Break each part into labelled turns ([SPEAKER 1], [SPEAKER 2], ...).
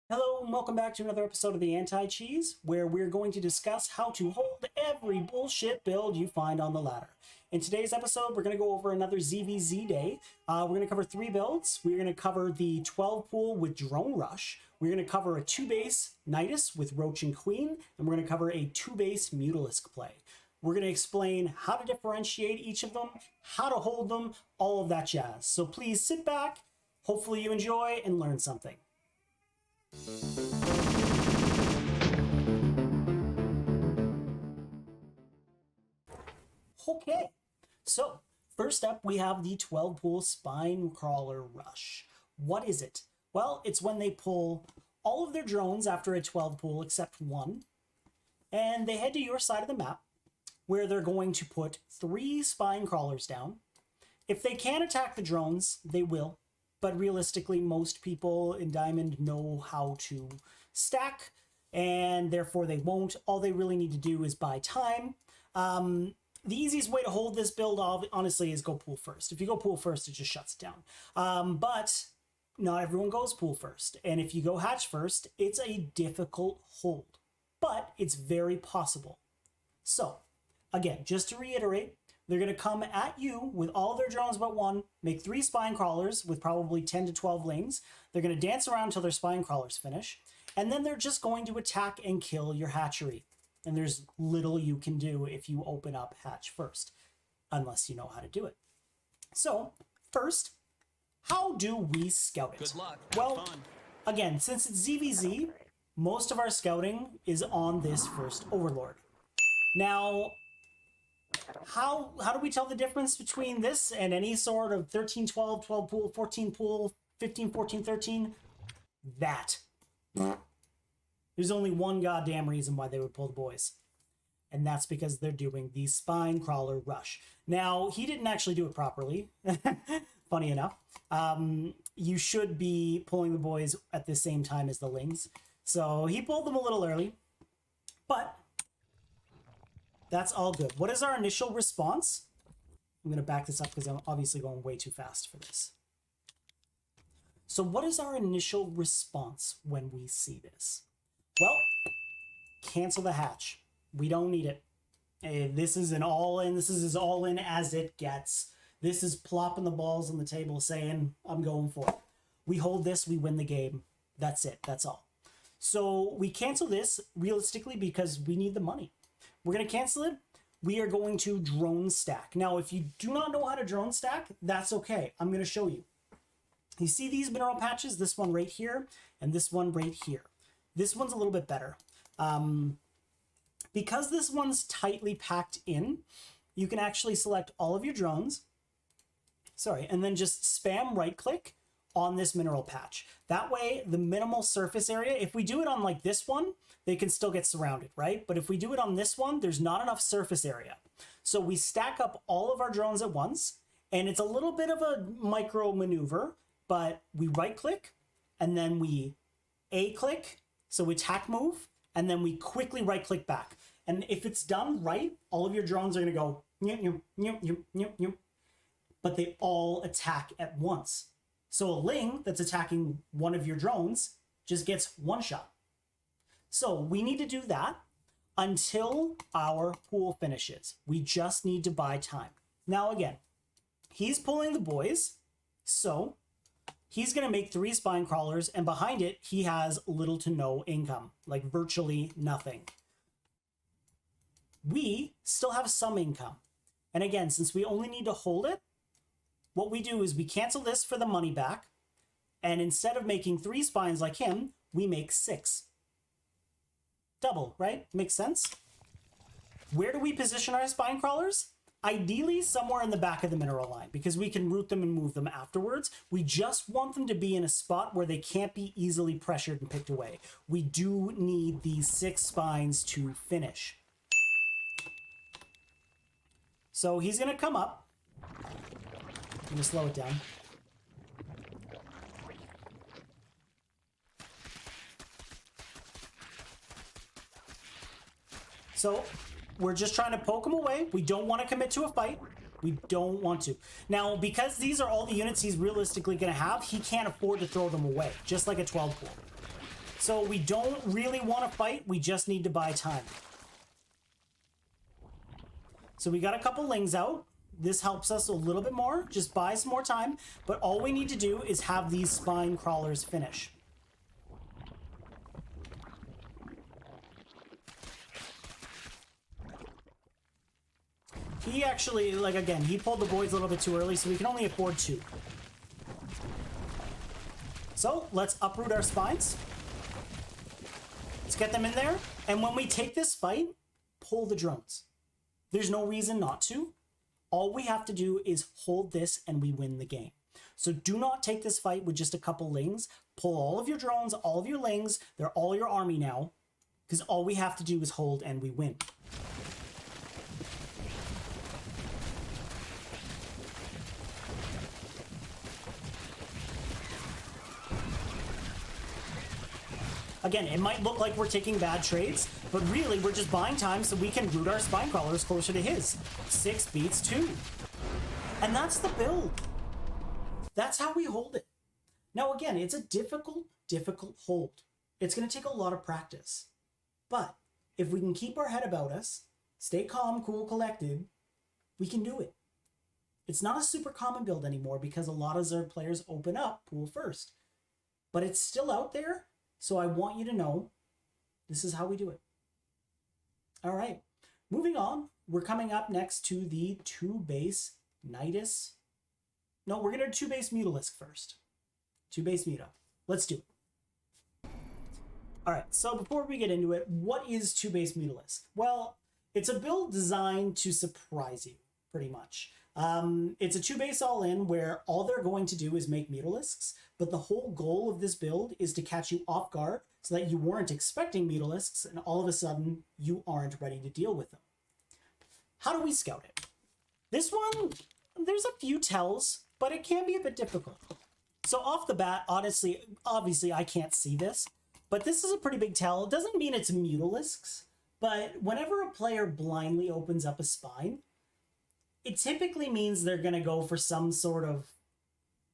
[SPEAKER 1] Hello and welcome back to another episode of the Anti-Cheese, where we're going to discuss how to hold every bullshit build you find on the ladder. In today's episode, we're going to go over another ZvZ day. We're going to cover 3 builds. We're going to cover the 12 pool with Drone Rush. We're going to cover a 2-base nidus with Roach and Queen, and we're going to cover a 2-base mutalisk play. We're going to explain how to differentiate each of them, how to hold them, all of that jazz. So please sit back, hopefully you enjoy and learn something. Okay, so first up we have the 12 pool spine crawler rush. What is it? Well, it's when they pull all of their drones after a 12 pool except one, and they head to your side of the map where they're going to put 3 spine crawlers down. If they can attack the drones, they will. But realistically, most people in Diamond know how to stack, and therefore they won't. All they really need to do is buy time. The easiest way to hold this build, honestly, is go pool first. If you go pool first, it just shuts it down. But not everyone goes pool first. And if you go hatch first, it's a difficult hold. But it's very possible. So, again, just to reiterate, they're going to come at you with all their drones but one, make 3 spine crawlers with probably 10 to 12 lings. They're going to dance around until their spine crawlers finish. And then they're just going to attack and kill your hatchery. And there's little you can do if you open up hatch first, unless you know how to do it. So, first, how do we scout it?
[SPEAKER 2] Good luck.
[SPEAKER 1] Well, again, since it's ZvZ, most of our scouting is on this first Overlord. Now, how do we tell the difference between this and any sort of 13, 12, 12 pool, 14 pool, 15, 14, 13? That. There's only one goddamn reason why they would pull the boys. And that's because they're doing the spine crawler rush. Now, he didn't actually do it properly. Funny enough. You should be pulling the boys at the same time as the lings. So he pulled them a little early. But that's all good. What is our initial response? I'm going to back this up because I'm obviously going way too fast for this. So what is our initial response when we see this? Well, cancel the hatch. We don't need it. This is an all-in. This is as all-in as it gets. This is plopping the balls on the table saying, I'm going for it. We hold this, we win the game. That's it. That's all. So we cancel this realistically because we need the money. We're going to cancel it. We are going to drone stack. Now, if you do not know how to drone stack, that's okay. I'm going to show you. You see these mineral patches? This one right here and this one right here. This one's a little bit better. Because this one's tightly packed in, you can actually select all of your drones. Sorry, and then just spam right click on this mineral patch. That way, the minimal surface area, if we do it on like this one, they can still get surrounded, right? But if we do it on this one, there's not enough surface area. So we stack up all of our drones at once, and it's a little bit of a micro maneuver, but we right click, and then we A click, so attack move, and then we quickly right click back. And if it's done right, all of your drones are gonna go, nyum, nyum, nyum, nyum, nyum, but they all attack at once. So a ling that's attacking one of your drones just gets one shot. So we need to do that until our pool finishes. We just need to buy time. Now again, he's pulling the boys, so he's going to make 3 spine crawlers, and behind it, he has little to no income, like virtually nothing. We still have some income. And again, since we only need to hold it, what we do is we cancel this for the money back, and instead of making 3 spines like him, we make 6. Double, right? Makes sense? Where do we position our spine crawlers? Ideally, somewhere in the back of the mineral line, because we can root them and move them afterwards. We just want them to be in a spot where they can't be easily pressured and picked away. We do need these 6 spines to finish. So he's going to come up. I'm going to slow it down. So we're just trying to poke him away. We don't want to commit to a fight. We don't want to. Now, because these are all the units he's realistically going to have, he can't afford to throw them away, just like a 12 pool. So we don't really want to fight, we just need to buy time. So we got a couple lings out. This helps us a little bit more, just buy some more time, but all we need to do is have these spine crawlers finish. He actually, like again, he pulled the boys a little bit too early, so we can only afford 2. So let's uproot our spines. Let's get them in there, and when we take this fight, pull the drones. There's no reason not to. All we have to do is hold this and we win the game. So do not take this fight with just a couple lings. Pull all of your drones, all of your lings. They're all your army now. Because all we have to do is hold and we win. Again, it might look like we're taking bad trades, but really we're just buying time so we can root our spine crawlers closer to his. 6 beats 2. And that's the build. That's how we hold it. Now again, it's a difficult hold. It's going to take a lot of practice. But if we can keep our head about us, stay calm, cool, collected, we can do it. It's not a super common build anymore because a lot of Zerg players open up pool first. But it's still out there. So I want you to know this is how we do it. All right, moving on. We're coming up next to the 2-base nidus. No, we're going to 2-base mutalisk first. 2-base muta. Let's do it. All right, so before we get into it, what is 2-base mutalisk? Well, it's a build designed to surprise you, pretty much. It's a 2-base all-in where all they're going to do is make mutalisks, but the whole goal of this build is to catch you off guard so that you weren't expecting mutalisks and all of a sudden you aren't ready to deal with them. How do we scout it? This one, there's a few tells, but it can be a bit difficult. So off the bat, obviously I can't see this, but this is a pretty big tell. It doesn't mean it's mutalisks, but whenever a player blindly opens up a spine, it typically means they're going to go for some sort of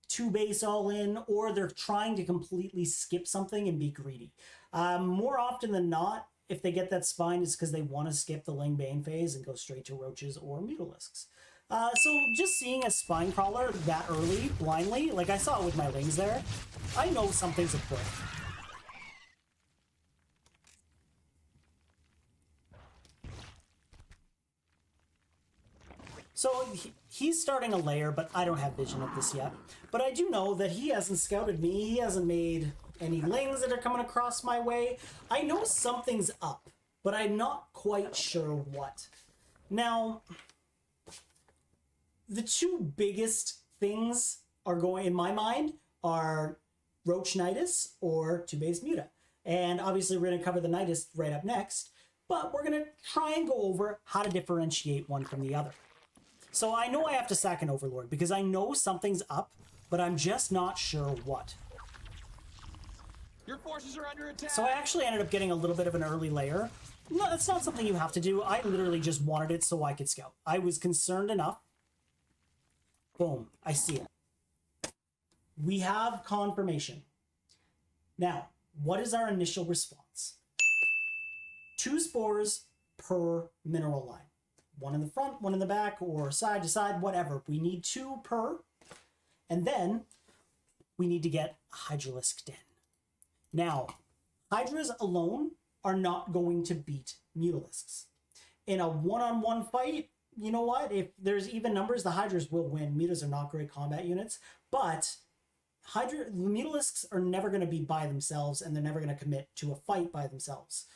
[SPEAKER 1] 2-base all-in, or they're trying to completely skip something and be greedy. More often than not, if they get that spine, it's because they want to skip the Ling Bane phase and go straight to roaches or mutalisks. So just seeing a spine crawler that early, blindly, like I saw it with my lings there, I know something's afoot. So he's starting a layer, but I don't have vision of this yet. But I do know that he hasn't scouted me. He hasn't made any lings that are coming across my way. I know something's up, but I'm not quite sure what. Now, the 2 biggest things are going in my mind are roach nidus or 2-base muta. And obviously we're going to cover the nidus right up next, but we're going to try and go over how to differentiate one from the other. So I know I have to sack an overlord because I know something's up, but I'm just not sure what.
[SPEAKER 2] Your forces are under attack.
[SPEAKER 1] So I actually ended up getting a little bit of an early layer. No, that's not something you have to do. I literally just wanted it so I could scout. I was concerned enough. Boom, I see it. We have confirmation. Now, what is our initial response? 2 spores per mineral line. 1 in the front, 1 in the back, or side to side, whatever. We need 2 per. And then we need to get a Hydralisk Den. Now, Hydras alone are not going to beat Mutalisks. In a one-on-one fight, you know what? If there's even numbers, the Hydras will win. Mutas are not great combat units, but the Mutalisks are never going to be by themselves, and they're never going to commit to a fight by themselves.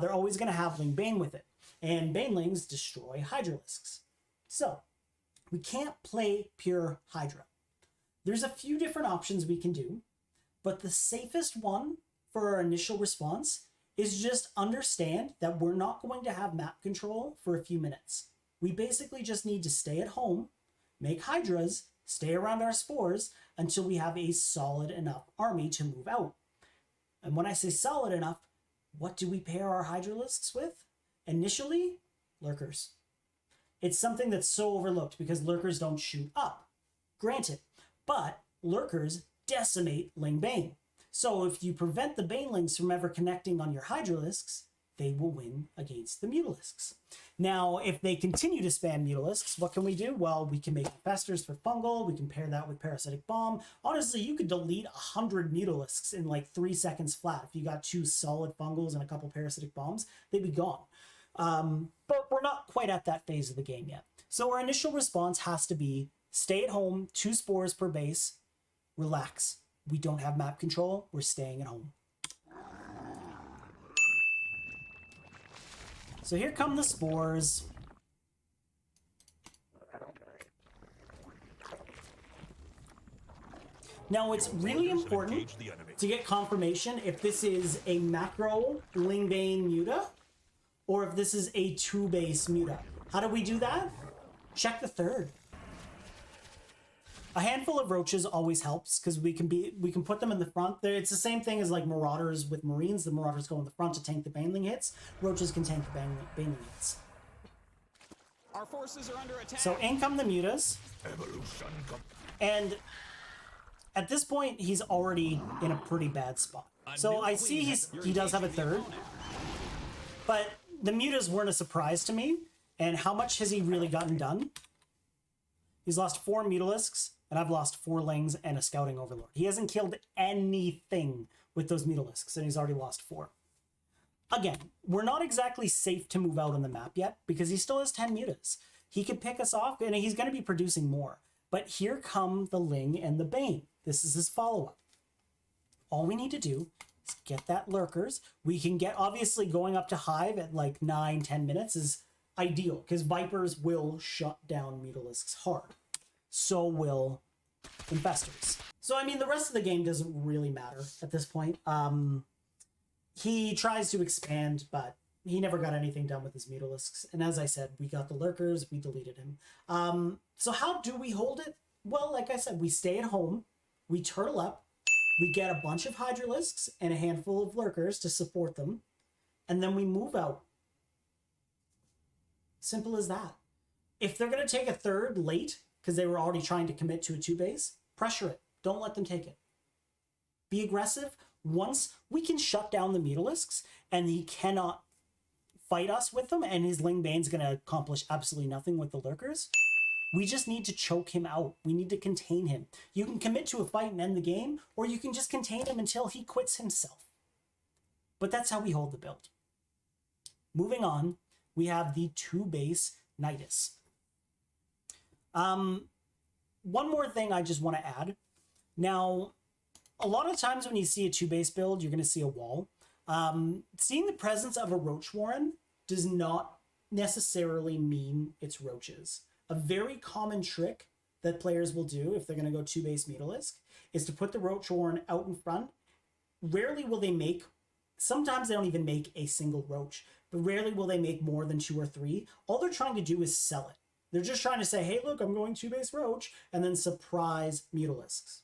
[SPEAKER 1] They're always going to have Ling Bane with it, and Banelings destroy Hydralisks. So, we can't play pure Hydra. There's a few different options we can do, but the safest one for our initial response is just understand that we're not going to have map control for a few minutes. We basically just need to stay at home, make Hydras, stay around our spores until we have a solid enough army to move out. And when I say solid enough, what do we pair our Hydralisks with? Initially, Lurkers. It's something that's so overlooked because Lurkers don't shoot up. Granted, but Lurkers decimate Ling Bane. So if you prevent the banelings from ever connecting on your hydralisks, they will win against the mutalisks. Now, if they continue to spam mutalisks, what can we do? Well, we can make infestors for fungal. We can pair that with parasitic bomb. Honestly, you could delete 100 mutalisks in like 3 seconds flat. If you got 2 solid fungals and a couple parasitic bombs, they'd be gone. But we're not quite at that phase of the game yet. So our initial response has to be stay at home, 2 spores per base, relax. We don't have map control. We're staying at home. So here come the spores. Now it's really important to get confirmation if this is a macro Lingbane Muta or if this is a 2-base Muta. How do we do that? Check the third. A handful of roaches always helps because we can put them in the front. It's the same thing as like marauders with marines. The marauders go in the front to tank the baneling hits. Roaches can tank the baneling hits.
[SPEAKER 2] Our forces are under attack.
[SPEAKER 1] So in come the mutas. And at this point, he's already in a pretty bad spot. So I see he does have a third. But the mutas weren't a surprise to me. And how much has he really gotten done? He's lost 4 mutalisks, and I've lost 4 lings and a scouting overlord. He hasn't killed anything with those mutalisks, and he's already lost 4. Again, we're not exactly safe to move out on the map yet, because he still has 10 mutas. He could pick us off, and he's going to be producing more. But here come the Ling and the Bane. This is his follow-up. All we need to do is get that lurkers. We can get, obviously, going up to Hive at like 9-10 minutes is ideal, because Vipers will shut down mutalisks hard. So will infestors. So, I mean, the rest of the game doesn't really matter at this point. He tries to expand, but he never got anything done with his mutalisks. And as I said, we got the lurkers, we deleted him. So how do we hold it? Well, like I said, we stay at home, we turtle up, we get a bunch of hydralisks and a handful of lurkers to support them, and then we move out. Simple as that. If they're going to take a third late, because they were already trying to commit to a 2-base, pressure it. Don't let them take it. Be aggressive. Once we can shut down the mutalisks, and he cannot fight us with them, and his Lingbane's going to accomplish absolutely nothing with the lurkers, we just need to choke him out. We need to contain him. You can commit to a fight and end the game, or you can just contain him until he quits himself. But that's how we hold the build. Moving on, we have the 2-base nidus. One more thing I just want to add. Now, a lot of times when you see a 2-base build, you're going to see a wall. Seeing the presence of a roach warren does not necessarily mean it's roaches. A very common trick that players will do if they're going to go 2-base mutalisk is to put the roach warren out in front. Rarely will they make, sometimes they don't even make a single roach, but rarely will they make more than 2 or 3. All they're trying to do is sell it. They're just trying to say, hey, look, I'm going 2-base roach, and then surprise mutalisks.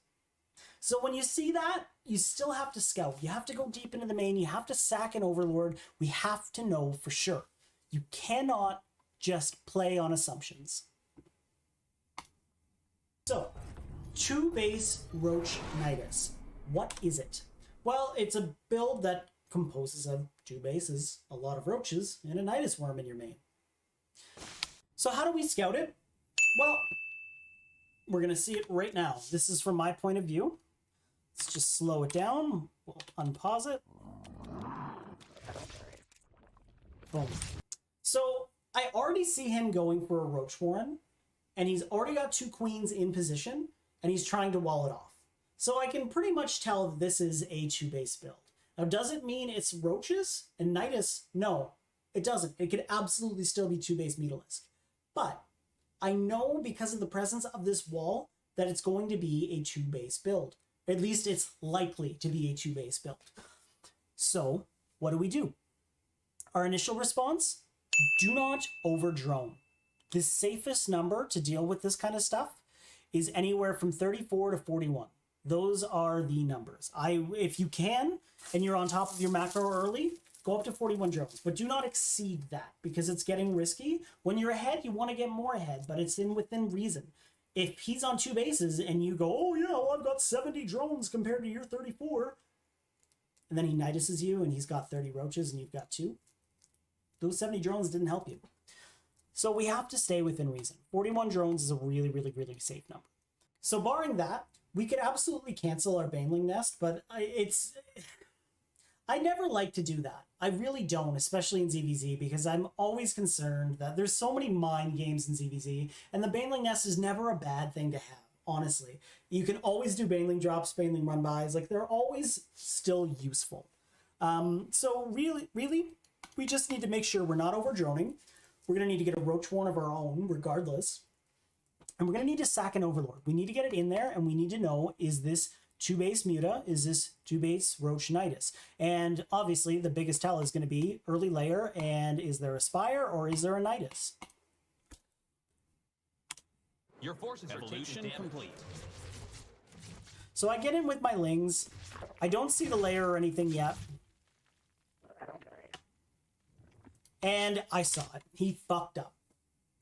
[SPEAKER 1] So when you see that, you still have to scout. You have to go deep into the main. You have to sack an overlord. We have to know for sure. You cannot just play on assumptions. So, 2-base roach nidus. What is it? Well, it's a build that composes of 2 bases, a lot of roaches, and a nidus worm in your main. So how do we scout it? Well, we're going to see it right now. This is from my point of view. Let's just slow it down. We'll unpause it. Boom. So I already see him going for a roach warren, and he's already got 2 queens in position, and he's trying to wall it off. So I can pretty much tell that this is a 2-base build. Now, does it mean it's roaches and nidus? No, it doesn't. It could absolutely still be 2-base mutalisk. But I know because of the presence of this wall that it's going to be a 2-base build. At least it's likely to be a 2-base build. So what do? Our initial response? Do not over-drone. The safest number to deal with this kind of stuff is anywhere from 34 to 41. Those are the numbers. If you can, and you're on top of your macro early, go up to 41 drones, but do not exceed that because it's getting risky. When you're ahead, you want to get more ahead, but it's within reason. If he's on 2 bases and you go, oh yeah, well, I've got 70 drones compared to your 34, and then he niduses you and he's got 30 roaches and you've got 2. Those 70 drones didn't help you. So we have to stay within reason. 41 drones is a really, really, really safe number. So barring that, we could absolutely cancel our Baneling Nest, but I never like to do that. I really don't, especially in ZvZ, because I'm always concerned that there's so many mind games in ZvZ, and the Baneling Nest is never a bad thing to have, honestly. You can always do Baneling drops, Baneling run-bys, like they're always still useful. So really, we just need to make sure we're not over-droning. We're going to need to get a roach warren of our own, regardless. And we're going to need to sack an overlord. We need to get it in there, and we need to know, is this 2-base Muta? Is this 2-base roach nidus? And obviously, the biggest tell is going to be early layer, and is there a spire, or is there a nidus?
[SPEAKER 2] Your forces are taking complete.
[SPEAKER 1] So I get in with my lings. I don't see the layer or anything yet. And I saw it. He fucked up.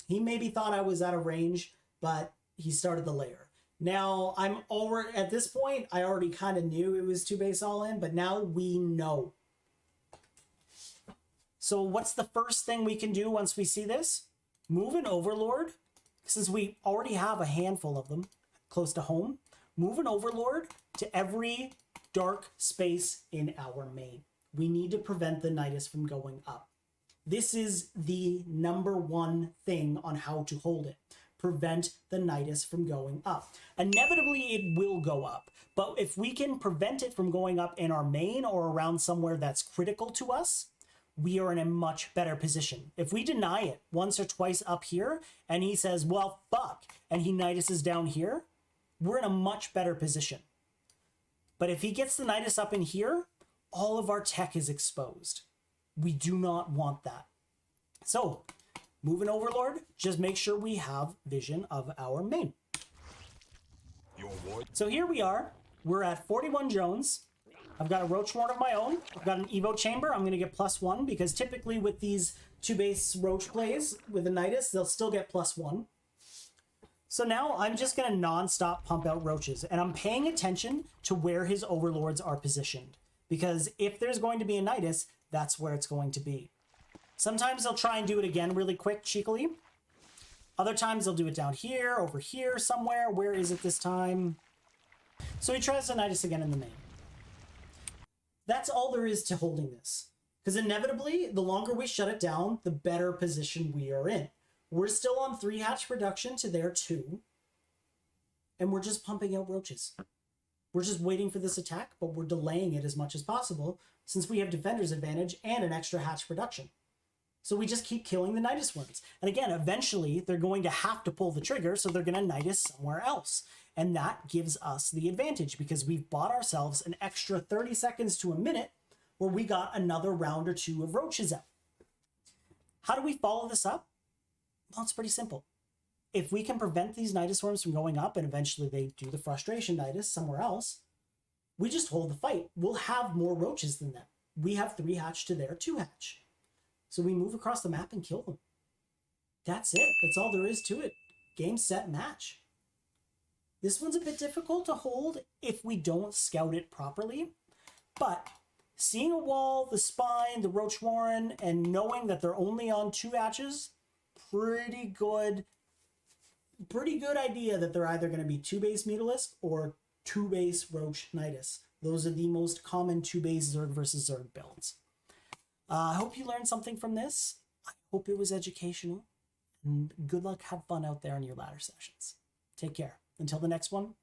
[SPEAKER 1] He maybe thought I was out of range, but he started the layer. Now, I'm over, at this point, I already kind of knew it was 2-base all in, but now we know. So what's the first thing we can do once we see this? Move an overlord, since we already have a handful of them close to home. Move an overlord to every dark space in our main. We need to prevent the nidus from going up. This is the #1 thing on how to hold it. Prevent the nidus from going up. Inevitably, it will go up. But if we can prevent it from going up in our main or around somewhere that's critical to us, we are in a much better position. If we deny it once or twice up here, and he says, well, fuck, and he niduses down here, we're in a much better position. But if he gets the nidus up in here, all of our tech is exposed. We do not want that. So, move an overlord, just make sure we have vision of our main. So here we are. We're at 41 drones. I've got a roach warren of my own. I've got an Evo chamber. I'm going to get +1 because typically with these 2-base roach plays with a nidus, they'll still get +1. So now I'm just going to non-stop pump out roaches, and I'm paying attention to where his overlords are positioned, because if there's going to be a nidus, that's where it's going to be. Sometimes they'll try and do it again really quick, cheekily. Other times they'll do it down here, over here, somewhere. Where is it this time? So he tries the nidus again in the main. That's all there is to holding this. Because inevitably, the longer we shut it down, the better position we are in. We're still on 3 hatch production to their 2. And we're just pumping out roaches. We're just waiting for this attack, but we're delaying it as much as possible since we have defender's advantage and an extra hatch production. So we just keep killing the nidus worms. And again, eventually they're going to have to pull the trigger, so they're going to nidus somewhere else. And that gives us the advantage because we've bought ourselves an extra 30 seconds to a minute where we got another round or 2 of roaches out. How do we follow this up? Well, it's pretty simple. If we can prevent these nidus worms from going up and eventually they do the frustration nidus somewhere else, we just hold the fight. We'll have more roaches than them. We have 3 hatch to their 2 hatch. So we move across the map and kill them. That's it. That's all there is to it. Game, set, match. This one's a bit difficult to hold if we don't scout it properly. But seeing a wall, the spine, the roach warren, and knowing that they're only on 2 hatches, pretty good idea that they're either going to be 2-base mutalisks or 2-base roach nidus. Those are the most common 2-base Zerg versus Zerg builds. I hope you learned something from this. I hope it was educational. And good luck, have fun out there in your ladder sessions. Take care. Until the next one.